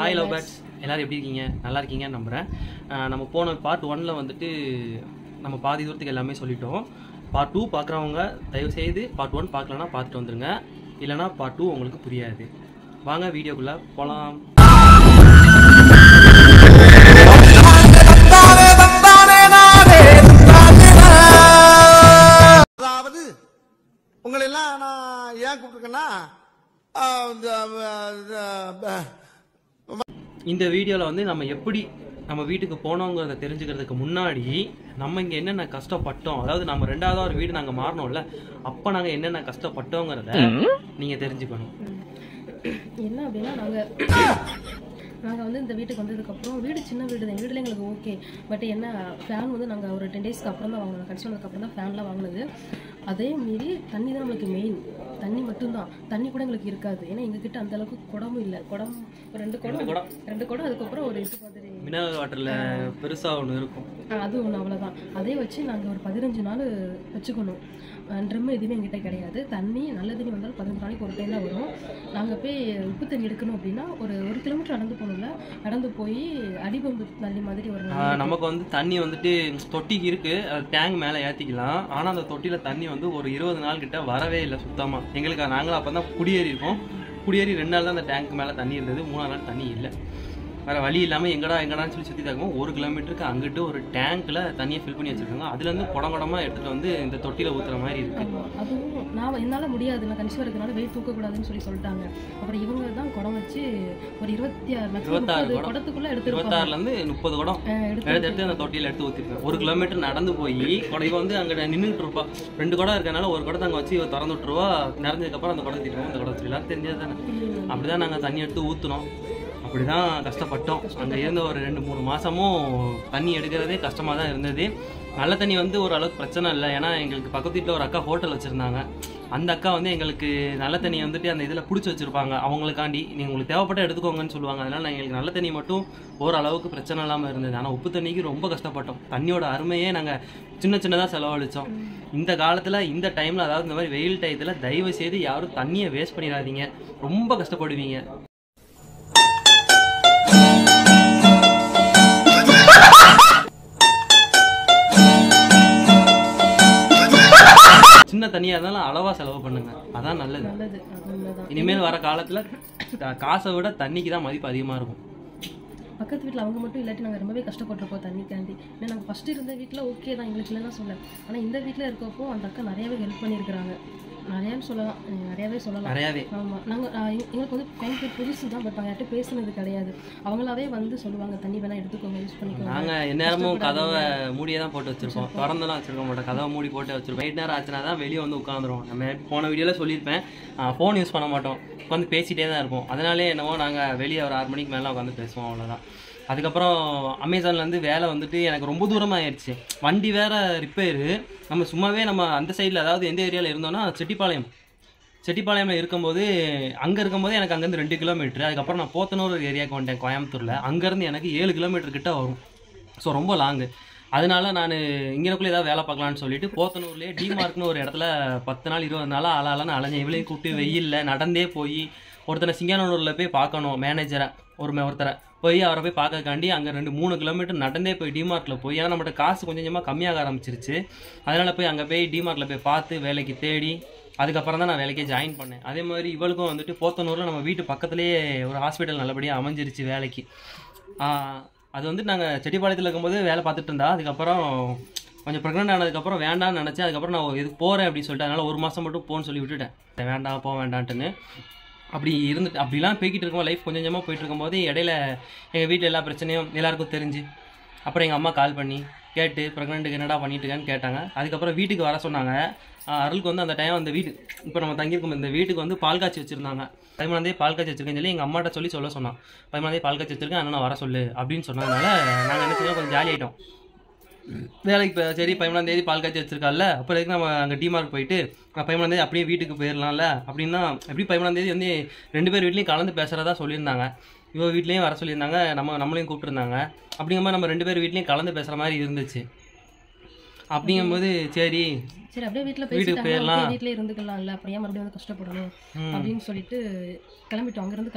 Hi love birds, எல்லாரும் எப்படி இருக்கீங்க? நல்லா இருக்கீங்கன்னு நம்புறேன். நம்ம போன பார்ட் 1ல வந்துட்டு நம்ம பாதி தூரத்துக்கு எல்லாமே சொல்லிட்டோம். பார்ட் 2 பார்க்குறவங்க தயவு செய்து பார்ட் 1 பார்க்கலனா பார்த்துட்டு வந்துருங்க. இல்லனா பார்ட் 2 உங்களுக்கு புரியாது. வாங்க வீடியோக்குள்ள போலாம். அதாவது உங்களை எல்லாம் நான் ஏன் கூப்பிட்டுருக்கேன்னா இந்த வீடியோவில் வந்து நம்ம எப்படி நம்ம வீட்டுக்கு போனோங்கிறத தெரிஞ்சுக்கிறதுக்கு முன்னாடி நம்ம இங்கே என்னென்ன கஷ்டப்பட்டோம், அதாவது நம்ம ரெண்டாவது ஒரு வீடு நாங்கள் மாறினோம்ல, அப்போ நாங்கள் என்னென்ன கஷ்டப்பட்டோங்கிறத நீங்கள் தெரிஞ்சுக்கணும். என்ன அப்படின்னா நாங்கள் வந்து இந்த வீட்டுக்கு வந்ததுக்கப்புறம் வீடு சின்ன வீடு தான், வீடுல எங்களுக்கு ஓகே. பட் என்ன ஃபேன் வந்து நாங்கள் ஒரு 10 டேஸ்க்கு அப்புறம் தான் வாங்கினோம். கடைசி வந்ததுக்கப்புறம் தான் ஃபேன்லாம் வாங்கினது. அதே மீறி தண்ணி தான் நம்மளுக்கு மெயின், தண்ணி மட்டும்தான். தண்ணி கூட எங்களுக்கு இருக்காது, ஏன்னா எங்ககிட்ட அந்த அளவுக்கு குடமும் இல்லை. குடம் ஒரு ரெண்டு குடம் அதுக்கப்புறம் ஒரு இது மாதிரி மினரல் வாட்டரில் பெருசாக ஒன்று இருக்கும், அது ஒன்று, அவ்வளோதான். அதே வச்சு நாங்கள் ஒரு 15 நாள் வச்சுக்கணும். ட்ரம் எதுவுமே எங்கிட்ட கிடையாது. தண்ணி நல்ல தண்ணி வந்தாலும் 15 நாளைக்கு ஒரு டைம் தான் வரும். நாங்கள் போய் உப்பு தண்ணி எடுக்கணும் அப்படின்னா ஒரு கிலோமீட்டர் நடந்து போகணும்ல, நடந்து போய் அடிபம்பு தண்ணி மாதிரி ஒரு நமக்கு வந்து தண்ணி வந்துட்டு தொட்டிக்கு இருக்கு, டேங்க் மேலே ஏற்றிக்கலாம். ஆனால் அந்த தொட்டியில் தண்ணி வந்து ஒரு 20 நாள் கிட்ட வரவே இல்லை சுத்தமாக. எங்களுக்கு நாங்களும் அப்போ தான் குடியேறி இருக்கோம். குடியேறி 2 நாள் தான் அந்த டேங்க் மேலே தண்ணி இருந்தது, 3ஆவது நாள் தண்ணி இல்லை. வேறு வழி இல்லாமல் எங்கடான்னு சொல்லி சுற்றி தாக்கும் 1 கிலோமீட்டருக்கு அங்கிட்டு ஒரு டேங்க்கில் தண்ணியை ஃபில் பண்ணி வச்சுருக்காங்க. அதுலேருந்து குடமாக எடுத்துகிட்டு வந்து இந்த தொட்டியில் ஊற்றுற மாதிரி இருக்குது. அதுவும் நான் என்னால் முடியாது, நான் கன்சிவ் இருக்கிறதுனால வெயிட் தூக்கக்கூடாதுன்னு சொல்லிட்டாங்க. அப்புறம் இவங்க தான் குடம் வச்சு ஒரு 26 குடத்துக்குள்ளே 26லேருந்து 30 குடம் எடுத்து அந்த தொட்டியில் எடுத்து ஊற்றிருக்கேன். 1 கிலோமீட்டர் நடந்து போய் குடம் வந்து அங்கே நின்றுட்டு இருப்பா. 2 குடம் இருக்கனால ஒரு குடத்தை அங்கே வச்சு திறந்து விட்டுருவா. நிறைஞ்சதுக்கப்புறம் அந்த குடம் தீட்டுவோம். இந்த குடம் எல்லாம் தெரிஞ்சது தானே. அப்படி தான் நாங்கள் தண்ணி எடுத்து ஊற்றினோம். அப்படி தான் கஷ்டப்பட்டோம். அங்கே இருந்த ஒரு 2-3 மாதமும் தண்ணி எடுக்கிறதே கஷ்டமாக தான் இருந்தது. நல்ல தண்ணி வந்து ஓரளவுக்கு பிரச்சனை இல்லை, ஏன்னா எங்களுக்கு பக்கத்து வீட்டில் ஒரு அக்கா ஹோட்டல் வச்சுருந்தாங்க. அந்த அக்கா வந்து எங்களுக்கு நல்ல தண்ணி வந்துட்டு அந்த இதில் பிடிச்சி வச்சுருப்பாங்க. அவங்களுக்காண்டி நீங்கள் உங்களுக்கு தேவைப்பட்ட எடுத்துக்கோங்கன்னு சொல்லுவாங்க. அதனால் எங்களுக்கு நல்ல தண்ணி மட்டும் ஓரளவுக்கு பிரச்சனை இல்லாமல் இருந்தது. ஆனால் உப்பு தண்ணிக்கு ரொம்ப கஷ்டப்பட்டோம். தண்ணியோட அருமையே நாங்கள் சின்னதாக செலவழித்தோம். இந்த காலத்தில் இந்த டைமில், அதாவது இந்த மாதிரி வெயில் டயத்தில் தயவு செய்து யாரும் தண்ணியை வேஸ்ட் பண்ணிடாதீங்க, ரொம்ப கஷ்டப்படுவீங்க. சின்ன தண்ணியாக இருந்தாலும் அளவாக செலவு பண்ணுங்க, அதான் நல்லது. இனிமேல் வர காலத்தில் காசை விட தண்ணிக்கு தான் மதிப்பு அதிகமாக இருக்கும். பக்கத்து வீட்டில் அவங்க மட்டும் இல்லாட்டி நாங்கள் ரொம்பவே கஷ்டப்பட்டிருப்போம் தண்ணிக்காண்டி. ஏன்னா நாங்கள் ஃபஸ்ட்டு இருந்த வீட்டில் ஓகே தான், எங்களுக்கு இல்லைன்னா சொல்ல. ஆனால் இந்த வீட்டில் இருக்கப்போ அந்த அக்கா நிறையாவே ஹெல்ப் பண்ணியிருக்கிறாங்க. நிறையாவே சொல்லலாம். ஆமாம், நாங்கள் எங்களுக்கு வந்து பயன்படுத்தி புதுசு தான். பட் நாங்கள் யார்கிட்ட பேசுனது கிடையாது. அவங்களாவே வந்து சொல்லுவாங்க தண்ணி வேணால் எடுத்துக்கோங்க, யூஸ் பண்ணிக்கோங்க. நாங்கள் எந்நேரமும் கதவை மூடியே தான் போட்டு வச்சுருப்போம், திறந்தெல்லாம் வச்சுருக்க மாட்டோம். கதவை மூடி போட்டு வச்சுருப்போம். நைட் நேரம் ஆச்சுன்னா தான் வெளியே வந்து உட்காந்துருவோம். நம்ம போன வீடியோவில் சொல்லியிருப்பேன், ஃபோன் யூஸ் பண்ண மாட்டோம், உட்காந்து பேசிகிட்டே தான் இருப்போம். அதனாலே என்னவோ நாங்கள் வெளியே ஒரு 6 மணிக்கு மேலே உட்காந்து பேசுவோம், அவ்வளோதான். அதுக்கப்புறம் அமேசான்லேருந்து வேலை வந்துட்டு எனக்கு ரொம்ப தூரமாக ஆயிடுச்சு. வண்டி வேறு ரிப்பேரு. நம்ம சும்மாவே நம்ம அந்த சைடில், அதாவது எந்த ஏரியாவில் இருந்தோன்னா செட்டிப்பாளையமில் இருக்கும்போது, அங்கே இருக்கும்போது எனக்கு அங்கேருந்து 2 கிலோமீட்டர். அதுக்கப்புறம் நான் போத்தனூர் ஒரு ஏரியாவுக்கு வந்துட்டேன் கோயம்புத்தூரில். அங்கேருந்து எனக்கு 7 கிலோமீட்டர் கிட்ட வரும். ஸோ ரொம்ப லாங்கு. அதனால நான் இங்கேக்குள்ளே ஏதாவது வேலை பார்க்கலான்னு சொல்லிட்டு போத்தனூர்லேயே டிமார்க்னு ஒரு இடத்துல 10 நாள் 20 நாளாக ஆளான்னு அலைஞ்சேன். இவளையும் கூப்பிட்டு வெயிலில் நடந்தே போய் ஒருத்தனை சிங்கானூரில் போய் பார்க்கணும், மேனேஜரை ஒருத்தரை போய் அவரை போய் பார்க்கக்காண்டி அங்கே 2-3 கிலோமீட்டர் நடந்தே போய் டிமார்ட்டில் போய், ஏன்னா நம்மகிட்ட காசு கொஞ்சம் கொஞ்சமாக கம்மியாக ஆரம்பிச்சிருச்சு. அதனால் போய் அங்கே போய் டிமார்ட்டில் போய் பார்த்து வேலைக்கு தேடி அதுக்கப்புறம் தான் நான் வேலைக்கே ஜாயின் பண்ணேன். அதே மாதிரி இவளுக்கும் வந்துட்டு போத்தனூரில் நம்ம வீட்டு பக்கத்துலேயே ஒரு ஹாஸ்பிட்டல் நல்லபடியாக அமைஞ்சிருச்சு வேலைக்கு. அது வந்துட்டு நாங்கள் செட்டிப்பாளையத்தில் இருக்கும்போது வேலை பார்த்துட்டு இருந்தா. அதுக்கப்புறம் கொஞ்சம் ப்ரெக்னென்ட் ஆனதுக்கப்புறம் வேண்டாம்னு நினச்சேன். அதுக்கப்புறம் நான் இதுக்கு போகிறேன் அப்படின்னு சொல்லிட்டு, அதனால் 1 மாதம் மட்டும் போன்னு சொல்லி விட்டுட்டேன். வேண்டாம் போக வேண்டான்ட்டுன்னு அப்படி இருந்துட்டு அப்படிலாம் போய்கிட்டு இருக்கோம். லைஃப் கொஞ்சம் கொஞ்சமாக போயிட்டு இருக்கும்போது இடையில எங்கள் வீட்டில் எல்லா பிரச்சனையும் எல்லாருக்கும் தெரிஞ்சு, அப்புறம் எங்கள் அம்மா கால் பண்ணி கேட்டு ப்ரெக்னென்ட்டுக்கு என்னடா பண்ணிட்டு இருக்கேன்னு கேட்டாங்க. அதுக்கப்புறம் வீட்டுக்கு வர சொன்னாங்க. அருளுக்கு வந்து அந்த டைம் அந்த வீடு இப்போ நம்ம தங்கியிருக்கோம் இந்த வீட்டுக்கு வந்து பால் காய்ச்சி வச்சுருந்தாங்க. 13ஆம் தேதி பால் காய்ச்சி வச்சுருக்கேன்னு சொல்லி எங்கள் அம்மாட்ட சொல்ல சொன்னான். 13ஆம் தேதி பால் காய்ச்சி வச்சுருக்கேன், அண்ணா வர சொல்லு அப்படின்னு சொன்னதுனால நாங்கள் என்ன செய்யணும், கொஞ்சம் ஜாலி ஆகிட்டோம். வேலைக்கு இப்போ சரி 13ஆம் தேதி பால் காய்ச்சி வச்சிருக்கால, அப்புறம் எதுக்கு நம்ம அங்கே டிமார்க் போயிட்டு 13ஆம் தேதி அப்படியே வீட்டுக்கு போயிடலாம்ல அப்படின்னா, எப்படி 13ஆம் தேதி வந்து 2 பேர் வீட்லேயும் கலந்து பேசுகிறதா சொல்லியிருந்தாங்க. இவ வீட்லேயும் வர சொல்லியிருந்தாங்க, நம்மளையும் கூப்பிட்டுருந்தாங்க. அப்படிங்கும்போது நம்ம 2 பேர் வீட்லேயும் கலந்து பேசுகிற மாதிரி இருந்துச்சு. அப்படிங்கும்போது சரி அப்படியே வீட்டில் போயிடலாம், வீட்டிலே இருந்துக்கலாம்ல, அப்படியே மறுபடியும் வந்து கஷ்டப்படணும் அப்படின்னு சொல்லிட்டு கிளம்பிட்டோம். அங்கேருந்து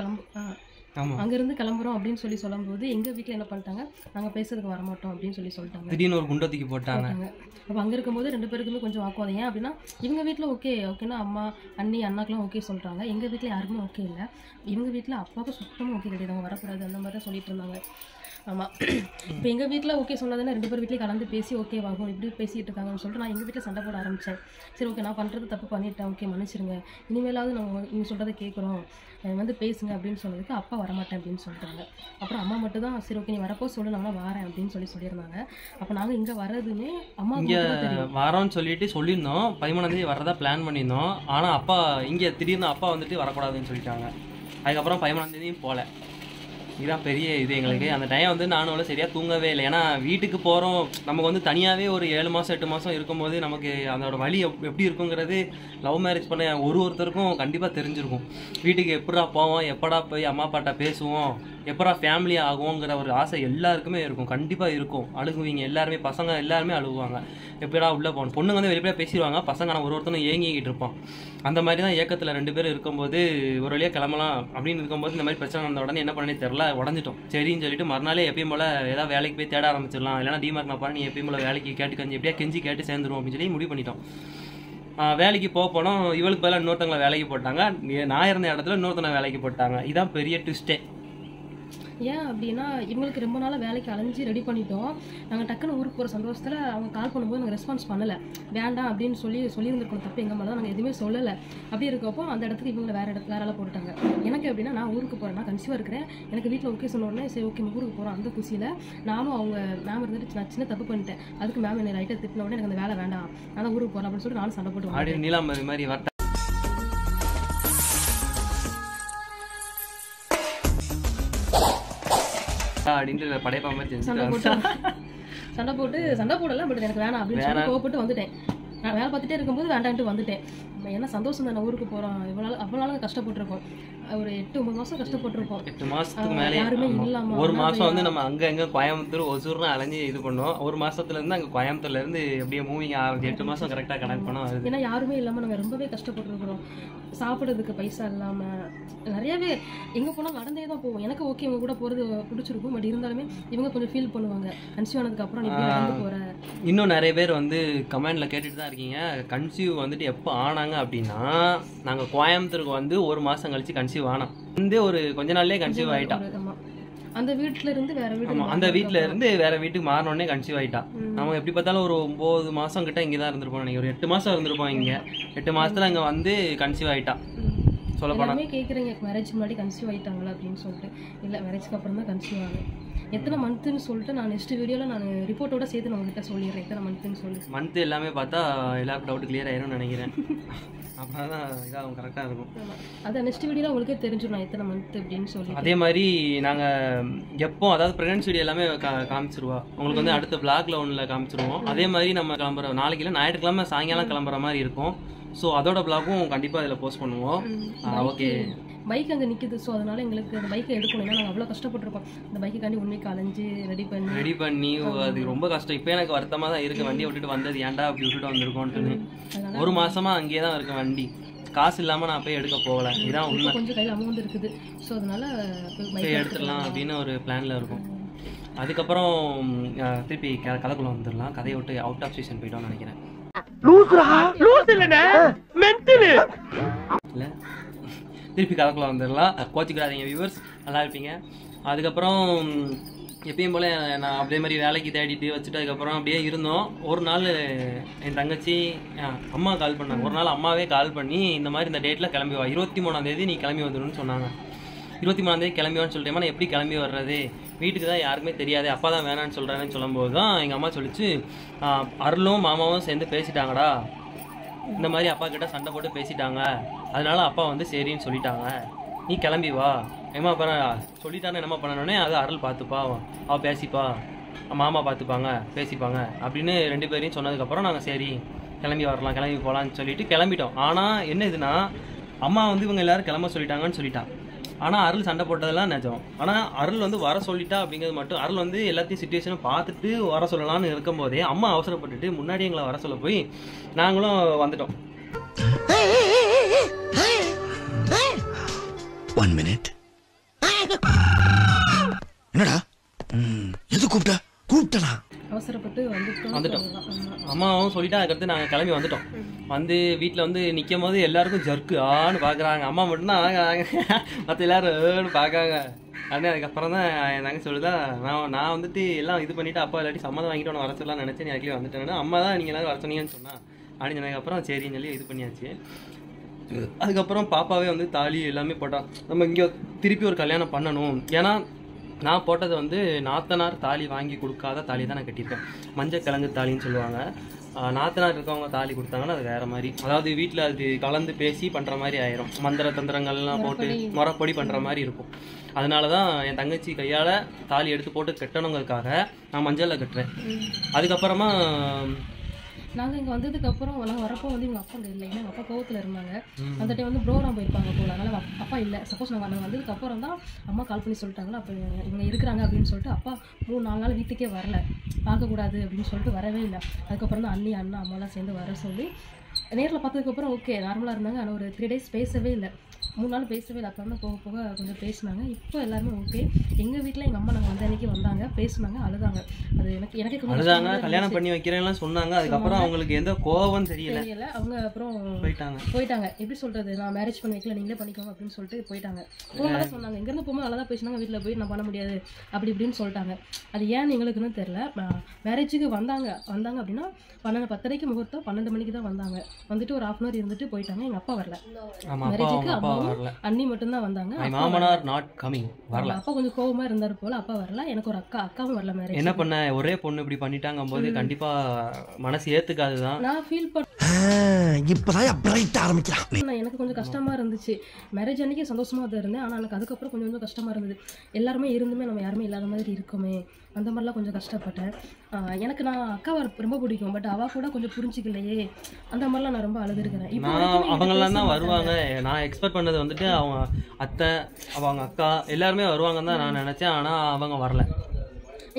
அங்கேருந்து கிளம்புறோம் அப்படின்னு சொல்லும்போது எங்கள் வீட்டில் என்ன பண்ணிட்டாங்க, நாங்கள் பேசுறதுக்கு வரமாட்டோம் அப்படின்னு சொல்லிட்டாங்க. திடீர்னு ஒரு குண்டத்துக்கு போட்டாங்க. அப்போ அங்கே இருக்கும்போது 2 பேருக்குமே கொஞ்சம் வாக்குவாதம். ஏன் அப்படின்னா இவங்க வீட்டில் ஓகேனா அம்மா அண்ணி அண்ணாக்கெலாம் ஓகே சொல்கிறாங்க, எங்கள் வீட்டில் யாருக்குமே ஓகே இல்லை. இவங்க வீட்டில் அப்பாவுக்கு சுத்தமாக ஓகே கிடையாது, அவங்க வரக்கூடாது அந்த மாதிரி தான் சொல்லிட்டு இருந்தாங்க. ஆமாம், இப்போ எங்கள் வீட்டில் ஓகே சொன்னதுன்னா 2 பேர் வீட்லேயும் கலந்து பேசி ஓகே வாகும் இப்படி பேசிகிட்டு இருக்காங்கன்னு சொல்லிட்டு நான் எங்கள் வீட்டில் சண்டை போட ஆரம்பித்தேன். சரி ஓகே, நான் பண்ணுறது தப்பு பண்ணிட்டேன், ஓகே மன்னிச்சிருங்க, இனிமேலாவது நாங்கள் நீங்கள் சொல்கிறத கேட்குறோம், வந்து பேசுங்க அப்படின்னு சொன்னதுக்கு அப்பா வரமாட்டேன் அப்படின்னு சொல்லிட்டாங்க. அப்புறம் அம்மா மட்டும் தான் சரி ஓகே நீ வரப்போ சொல்லு நான் வரேன் அப்படின்னு சொல்லியிருந்தாங்க. அப்போ நாங்கள் இங்கே வரதுமே அம்மா இங்கே வரோன்னு சொல்லிட்டு சொல்லியிருந்தோம், 13ஆம் தேதி வரதா பிளான் பண்ணியிருந்தோம். ஆனால் அப்பா இங்கே திடீர்னு அப்பா வந்துட்டு வரக்கூடாதுன்னு சொல்லிட்டாங்க. அதுக்கப்புறம் 13ஆம் தேதியும் போகல. இதுதான் பெரிய இது எங்களுக்கு. அந்த டைம் வந்து நானும் சரியாக தூங்கவே இல்லை. ஏன்னா வீட்டுக்கு போகிறோம், நமக்கு வந்து தனியாகவே ஒரு 7 மாதம் 8 மாதம் இருக்கும்போது நமக்கு அதோட வலி எப்படி இருக்குங்கிறது லவ் மேரேஜ் பண்ண ஒருத்தருக்கும் கண்டிப்பாக தெரிஞ்சிருக்கும். வீட்டுக்கு எப்படா போவோம், எப்படா போய் அம்மா அப்பாட்ட பேசுவோம், எப்படா ஃபேமிலி ஆகுங்கிற ஒரு ஆசை எல்லாருக்குமே இருக்கும், கண்டிப்பாக இருக்கும். அழுகுவீங்க எல்லாருமே, பசங்க எல்லாருமே அழுகுவாங்க, எப்படா உள்ளே போகணும். பொண்ணுங்க வந்து வெளிப்படையாக பேசிடுவாங்க, பசங்க நான் ஒருத்தனும் ஏங்கிக்கிட்டு இருப்போம். அந்த மாதிரி தான் ஏக்கத்தில் 2 பேர் இருக்கும்போது ஒரு வழியாக கிளம்பலாம் அப்படின்னு இருக்கும்போது இந்த மாதிரி பிரச்சனை வந்த உடனே என்ன பண்ணனே தெரில, உடஞ்சிட்டோம். சரின்னு சொல்லிட்டு மறுநாளே எப்பயும் போல் ஏதாவது வேலைக்கு போய் தேட ஆரம்பிச்சிடலாம், இல்லைனா டிமார்க் நான் பாரு நீ எப்பயும் போல் வேலைக்கு கேட்டு எப்படியா கெஞ்சி கேட்டு சேர்ந்துருவோம் அப்படின்னு சொல்லி முடிவு பண்ணிட்டோம். வேலைக்கு போனோம். இவளுக்கு பதிலாக இன்னொருத்தவங்களை வேலைக்கு போட்டாங்க, நான் இருந்த இடத்துல இன்னொருத்தவங்க வேலைக்கு போட்டாங்க. இதுதான் பெரிய ட்விஸ்டே. ஏன் அப்படின்னா இவங்களுக்கு ரொம்ப நாளாக வேலைக்கு அலைஞ்சி ரெடி பண்ணிட்டோம். நாங்கள் டக்குன்னு ஊருக்கு போகிற சந்தோஷத்தில் அவங்க கால் பண்ணும்போது நாங்கள் ரெஸ்பான்ஸ் பண்ணலை, வேண்டாம் அப்படின்னு சொல்லியிருந்துருக்கணும். தப்பு எங்கள் மேலே தான், நாங்கள் எதுவுமே சொல்லலை. அப்படி இருக்கப்போ அந்த இடத்துக்கு இவங்களை வேற ஆளாக போட்டுட்டாங்க. எனக்கு எப்படின்னா நான் ஊருக்கு போகிறேன், நான் கன்சீவாக இருக்கிறேன், எனக்கு வீட்டில் ஓகே சொன்ன உடனே சரி ஓகே ஊருக்கு போகிறோம் அந்த குசியில் நானும் அவங்க மேம் இருந்துட்டு நான் சின்ன தப்பு பண்ணிட்டேன். அதுக்கு மேம் என்னை ரைட்டாக திட்டின உடனே எனக்கு அந்த வேலை வேண்டாம், நான் தான் ஊருக்கு போகிறேன் அப்படின்னு சொல்லிட்டு நானும் சண்டை போட்டு நீலாம்பரி மாதிரி வரட்டேன் அப்படின்ட்டு படைப்பா மாதிரி சண்டை போடல. பட் எனக்கு வேணாம் அப்படின்னு சொல்லி கோவப்பட்டு வந்துட்டேன். நான் வேலை பார்த்துட்டே இருக்கும்போது வேண்டான்ட்டு வந்துட்டேன். ஏன்னா சந்தோஷம் தான், அஊருக்கு போகிறோம், அவ்வளோ நாள் கஷ்டப்பட்டுருக்கோம், ஒரு 8-9 மாதம் கஷ்டப்பட்டுருப்போம். 8 மாதத்துக்கு மேலே யாருமே இல்லாமல் ஒரு மாதம் வந்து நம்ம அங்கே கோயம்புத்தூர் ஒசூர்னு அலைஞ்சி இது பண்ணோம். ஒரு மாதத்துலேருந்து அங்கே கோயம்புத்தூர்லேருந்து எப்படியே மூவிங் ஆகுது. 8 மாதம் கரெக்டாக கனெக்ட் பண்ணோம். ஏன்னா யாருமே இல்லாமல் நாங்கள் ரொம்பவே கஷ்டப்பட்டுருக்குறோம். சாப்பிட்றதுக்கு பைசா இல்லாமல் நிறையவே எங்கே போனால் நடந்தே தான் போவோம். எனக்கு ஓகே இவங்க கூட போகிறது பிடிச்சிருக்கும், பட் இருந்தாலுமே இவங்க கொஞ்சம் ஃபீல் பண்ணுவாங்க கன்சீவ் ஆனதுக்கப்புறம் நீ நடந்து போகிற. இன்னும் நிறைய பேர் வந்து கமெண்டில் கேட்டுட்டு தான் இருக்கீங்க, கன்சீவ் வந்துட்டு எப்போ ஆனாங்க அப்படின்னா நாங்கள் கோயம்புத்தூருக்கு வந்து 1 மாதம் கழிச்சு கன்சீவ் ஆனோம். வந்து ஒரு கொஞ்ச நாள்லேயே கன்சீவ் ஆகிட்டா. அந்த வீட்டில் இருந்து வேற வீடு, அந்த வீட்டில் இருந்து வேற வீட்டுக்கு மாறினோடனே கன்சீவ் ஆகிட்டா. நம்ம எப்படி பார்த்தாலும் ஒரு 9 மாதம் கிட்ட இங்கே தான் இருந்திருப்போம் நினைக்கிறேன். ஒரு 8 மாதம் இருந்திருப்போம் இங்கே. 8 மாதத்துல அங்கே வந்து கன்சீவ் ஆகிட்டா. சொல்ல போனால் கேட்குறீங்க மேரேஜ் முன்னாடி கன்சீவ் ஆகிட்டாங்களா அப்படின்னு சொல்லிட்டு. இல்லை, மேரேஜ்க்கு அப்புறம் தான் கன்சீவ் ஆகும். எத்தனை மந்த்துன்னு சொல்லிட்டு நான் நெக்ஸ்ட் வீடியோவில் நான் ரிப்போர்ட்டோட சேர்த்து நான் உங்ககிட்ட சொல்லிடுறேன் எத்தனை மந்த்துன்னு சொல்லி. மந்த்து எல்லாமே பார்த்தா எல்லாருக்கும் டவுட் கிளியர் ஆயிரும்னு நினைக்கிறேன். அப்புறம் தான் இதாக கரெக்டாக இருக்கும். அதை நெக்ஸ்ட் வீடியோவில் உங்களுக்கே தெரிஞ்சிடும் எத்தனை மந்த் அப்படின்னு சொல்லி. அதே மாதிரி நாங்கள் எப்போ அதாவது ப்ரெக்னன்சி வீடியோ எல்லாமே காமிச்சிருவா உங்களுக்கு வந்து அடுத்த பிளாக்ல ஒன்றில் காமிச்சிருவோம். அதே மாதிரி நம்ம கிளம்புற நாளைக்கு இல்லை ஞாயிற்றுக்கிழமை சாயங்காலம் கிளம்புற மாதிரி இருக்கும். ஸோ அதோட பிளாகும் கண்டிப்பாக அதில் போஸ்ட் பண்ணுவோம். ஓகே, பைக் அங்கே நிற்கிது. ஸோ அதனால எங்களுக்கு அந்த பைக்கை எடுக்கணும். ஏன்னா நாங்கள் அவ்வளோ கஷ்டப்பட்டுருக்கோம் அந்த பைக்குக்காண்டி உண்மைக்கு அலைஞ்சு ரெடி பண்ணி அது ரொம்ப கஷ்டம். இப்போ எனக்கு வருத்தமாக தான் இருக்குது, வண்டியை விட்டுட்டு வந்தது ஏன்டா அப்படி விட்டுட்டு வந்திருக்கோன்ட்டுன்னு. 1 மாசமா அங்கேயே தான் இருக்கு வண்டி, காசு இல்லாமல் நான் போய் எடுக்க போகல. இதுதான் உண்மை. கொஞ்சம் கையில் அமௌண்ட் இருக்குது. ஸோ அதனால போய் எடுத்துடலாம் அப்படின்னு ஒரு பிளானில் இருக்கும். அதுக்கப்புறம் திருப்பி கதைக்குள்ள வந்துடலாம். கதையை விட்டு அவுட் ஆஃப் சீசன் போயிட்டோம்னு நினைக்கிறேன். இல்லை, திருப்பி கதைக்குள்ள வந்துடலாம். கோச்சிக்கிறாதீங்க வியூவர்ஸ், நல்லா இருப்பீங்க. அதுக்கப்புறம் எப்பயும் போல் நான் அப்படியே மாதிரி வேலைக்கு தேடிட்டு வச்சுட்டு அதுக்கப்புறம் அப்படியே இருந்தோம். ஒரு நாள் என் தங்கச்சி அம்மா கால் பண்ணாங்க. ஒரு நாள் அம்மாவே கால் பண்ணி இந்த மாதிரி இந்த டேட்டில் கிளம்பி வா, 23ஆம் தேதி நீ கிளம்பி வந்துடுன்னு சொன்னாங்க. 23ஆம் தேதி கிளம்பிவான்னு சொல்லிட்டேமா, நான் எப்படி கிளம்பி வர்றது, வீட்டுக்கு தான் யாருக்குமே தெரியாது, அப்பா தான் வேணான்னு சொல்கிறேன்னு சொல்லும்போது தான் எங்கள் அம்மா சொல்லிச்சு, அருளும் மாமாவும் சேர்ந்து பேசிட்டாங்கடா, இந்த மாதிரி அப்பா கிட்ட சண்டை போட்டு பேசிட்டாங்க, அதனால அப்பா வந்து சரின்னு சொல்லிட்டாங்க, நீ கிளம்பி வா. ஏமா அப்போ சொல்லிட்டானே என்னம்மா பண்ணணுன்னே, அது அருள் பார்த்துப்பா, அவள் பேசிப்பா, மாமா பார்த்துப்பாங்க பேசிப்பாங்க அப்படின்னு 2 பேரையும் சொன்னதுக்கப்புறம் நாங்கள் சரி கிளம்பி வரலாம் கிளம்பி போகலான்னு சொல்லிட்டு கிளம்பிட்டோம். ஆனால் என்ன இதுன்னா, அம்மா வந்து இவங்க எல்லோரும் கிளம்ப சொல்லிட்டாங்கன்னு சொல்லிட்டான். ஆனால் அருள் சண்டை போட்டதெல்லாம் நிஜம். ஆனால் அருள் வந்து வர சொல்லிட்டா அப்படிங்கிறது மட்டும், அருள் வந்து எல்லாத்தையும் சுச்சுவேஷனும் பார்த்துட்டு வர சொல்லலாம்னு இருக்கும் போதே அம்மா அவசரப்பட்டுட்டு முன்னாடி எங்களை வர சொல்ல போய் நாங்களும் வந்துட்டோம். 1 minute. என்னடா எது கூப்பிட்டனா அவசரப்பட்டு வந்துட்டோம். அம்மாவும் சொல்லிட்டா அதுக்கடுத்து நாங்கள் கிளம்பி வந்துட்டோம். வந்து வீட்டில் வந்து நிற்கும் போது எல்லாருக்கும் ஜர்க்கு ஆன்னு பார்க்குறாங்க. அம்மா மட்டும்தான் மற்ற எல்லாரும் பார்க்காங்க. அப்படியே அதுக்கப்புறம் தான் என் தங்கச்சி சொல்லுதா, நான் வந்துட்டு எல்லாம் இது பண்ணிவிட்டு அப்பா இல்லாட்டி சம்மதம் வாங்கிட்டு உன்னை வர சொல்லலாம் நினச்சேன், நீ அதுலேயே வந்துட்டேன்னா அம்மா தான் நீங்கள் எல்லாரும் வர சொன்னீங்கன்னு சொன்னா அப்படின்னு சொன்னதுக்கப்புறம் சரின்னு சொல்லி இது பண்ணியாச்சு. அதுக்கப்புறம் பாப்பாவே வந்து தாலி எல்லாமே போட்டான். நம்ம இங்கே திருப்பி ஒரு கல்யாணம் பண்ணணும். ஏன்னா நான் போட்டது வந்து நாத்தனார் தாலி வாங்கி கொடுக்காத தாலி தான் நான் கட்டியிருக்கேன். மஞ்சள் கிழங்கு தாலின்னு சொல்லுவாங்க. நாத்தனார் இருக்கவங்க தாலி கொடுத்தாங்கன்னா அது வேறு மாதிரி, அதாவது வீட்டில் அது கலந்து பேசி பண்ணுற மாதிரி ஆயிரும். மந்திர தந்திரங்கள்லாம் போட்டு முறைப்படி பண்ணுற மாதிரி இருக்கும். அதனால தான் என் தங்கச்சி கையால் தாலி எடுத்து போட்டு கட்டணுங்கிறதுக்காக நான் மஞ்சளில் கட்டுறேன். அதுக்கப்புறமா நாங்கள் இங்கே வந்ததுக்கப்புறம் நாங்கள் வரப்போ வந்து எங்கள் அப்பா இல்லை, ஏன்னா எங்கள் அப்பா கோவத்தில் இருந்தாங்க. அந்த டைம் வந்து ப்ரோக்ராம் போயிருப்பாங்க போல, அதனால் அப்பா இல்லை. சப்போஸ் நாங்கள் வந்ததுக்கப்புறம் தான் அம்மா கால் பண்ணி சொல்லிட்டாங்களா, அப்போ இவங்க இருக்கிறாங்க அப்படின்னு சொல்லிட்டு அப்பா 3-4 நாள் வீட்டுக்கே வரல, பார்க்கக்கூடாது அப்படின்னு சொல்லிட்டு வரவே இல்லை. அதுக்கப்புறம் தான் அண்ணி அண்ணா அம்மாலாம் சேர்ந்து வர சொல்லி நேரில் பார்த்ததுக்கப்புறம் ஓகே நார்மலாக இருந்தாங்க. ஆனால் ஒரு 3 days பேசவே இல்லை, 3 நாள் பேசவே இல்லை. அப்புறம் தான் போக போக கொஞ்சம் பேசினாங்க. இப்போ எல்லாருமே ஓகே. எங்கள் வீட்டில் எங்கள் அம்மா நாங்கள் வந்த அன்னைக்கு வந்தாங்க, பேசினாங்க, அழுதாங்க. அது எனக்கு அழுதாங்க, கல்யாணம் பண்ணி வைக்கிறேன்லாம் சொன்னாங்க. அதுக்கப்புறம் அவங்களுக்கு எந்த கோவம் தெரியல. அவங்க அப்புறம் போயிட்டாங்க. எப்படி சொல்றது, நான் மேரேஜ் பண்ணி வைக்கல, நீங்களே பண்ணிக்கோங்க அப்படின்னு சொல்லிட்டு போயிட்டாங்க. போகும்போது சொன்னாங்க, இங்கேருந்து போகும்போது நல்லா தான் பேசினாங்க, வீட்டில் போய் நான் பண்ண முடியாது அப்படி இப்படின்னு சொல்லிட்டாங்க. அது ஏன் எங்களுக்குன்னு தெரியல. மேரேஜுக்கு வந்தாங்க அப்படின்னா 10:30 முகூர்த்தம், 12 மணிக்கு தான் வந்தாங்க. வந்துட்டு ஒரு 1/2 hour இருந்துட்டு போயிட்டாங்க. எங்கள் அப்பா வரல மேரேஜுக்கு, அம்மாவும் அண்ணி மட்டும்தான் வந்தாங்க. அப்பா கொஞ்சம் கோவமா இருந்தாரு போல, அப்பா வரல. எனக்கு ஒரு அக்காவும் வரல மேரேஜ். என்ன பண்ண, ஒரே பொண்ணு இப்படி பண்ணிட்டாங்க போது கண்டிப்பா மனசு ஏத்துக்காதுதான். நான் ஃபீல் பண்ண இப்பதான் பிரைட் ஆரம்பிக்கிறான். எனக்கு கொஞ்சம் கஷ்டமா இருந்துச்சு. மேரேஜ் அன்னைக்கு சந்தோஷமா தான் இருந்தேன். ஆனால் எனக்கு அதுக்கப்புறம் கொஞ்சம் கஷ்டமா இருந்தது. எல்லாருமே இருந்துமே நம்ம யாருமே இல்லாத மாதிரி இருக்குமே, அந்த மாதிரிலாம் கொஞ்சம் கஷ்டப்பட்டேன். எனக்கு நான் அக்காவை ரொம்ப பிடிக்கும், பட் அவ கூட கொஞ்சம் புரிஞ்சிக்கலையே, அந்த மாதிரிலாம் நான் ரொம்ப அழுதுருக்கிறேன். இப்போ அவங்கெல்லாம் தான் வருவாங்க. நான் எக்ஸ்பெக்ட் பண்ணது வந்துட்டு அவங்க அத்தை, அவங்க அக்கா எல்லாருமே வருவாங்கன்னு தான் நான் நினைச்சேன். ஆனா அவங்க வரல.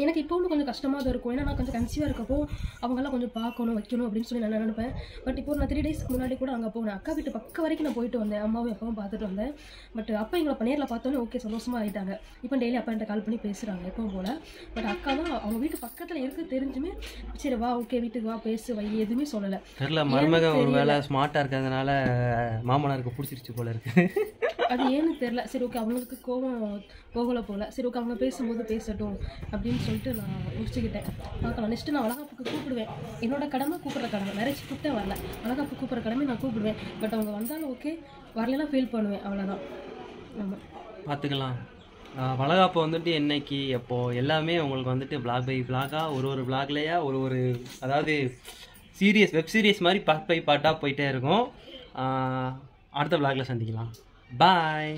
எனக்கு இப்போ கொஞ்சம் கஷ்டமாக தான் இருக்கும். ஏன்னா நான் கொஞ்சம் கன்சீவாக இருக்கப்போ அவங்கெல்லாம் கொஞ்சம் பார்க்கணும் வைக்கணும் அப்படின்னு சொல்லி நான் நினைப்பேன். பட் இப்போ நான் 3 days முன்னாடி கூட அங்கே போனேன். அக்கா வீட்டு பக்கம் வரைக்கும் நான் போயிட்டு வந்தேன், அம்மாவும் அப்பாவும் பார்த்துட்டு வந்தேன். பட் அப்பா எங்களை நேரில் பார்த்தோன்னே ஓகே சந்தோஷமாக ஆகிட்டாங்க. இப்போ டெய்லி அப்பா என்கிட்ட கால் பண்ணி பேசுகிறாங்க எப்பவும் போல். பட் அக்கா தான் அவங்க வீட்டு பக்கத்தில் இருக்க தெரிஞ்சுமே சரி வா ஓகே வீட்டுக்கு வா பேசு வை எதுவுமே சொல்லலை. தெரியல, மருமக ஒரு வேலை ஸ்மார்ட்டாக இருக்கிறதுனால மாமனாருக்கு பிடிச்சிருச்சு போல இருக்கு. அது ஏன்னு தெரியல. சரி ஓகே அவங்களுக்கு கோவம் போகலை போல். சரி ஓகே அவங்க பேசும்போது பேசட்டும் அப்படின்னு சொல்லிட்டு நான் யோசிச்சுக்கிட்டேன். பார்க்கலாம், நெக்ஸ்ட்டு நான் வளகாப்புக்கு கூப்பிடுவேன். என்னோட கடமை கூப்பிட்ற கடமை. மேரேஜ் கூப்பிட்டே வரல, வளகாப்பு கூப்பிட்ற கடமை நான் கூப்பிடுவேன். பட் அவங்க வந்தாலும் ஓகே, வரலாம் ஃபீல் பண்ணுவேன், அவ்வளோதான். ஆமாம், பார்த்துக்கலாம். வளகாப்பு வந்துட்டு என்னைக்கு எப்போ எல்லாமே உங்களுக்கு வந்துட்டு பிளாக் பை பிளாகாக ஒரு பிளாக்லையா ஒரு அதாவது சீரியஸ் வெப் சீரிஸ் மாதிரி பார்ட் பை பார்ட்டாக போயிட்டே இருக்கும். அடுத்த பிளாகில் சந்திக்கலாம். பாய்.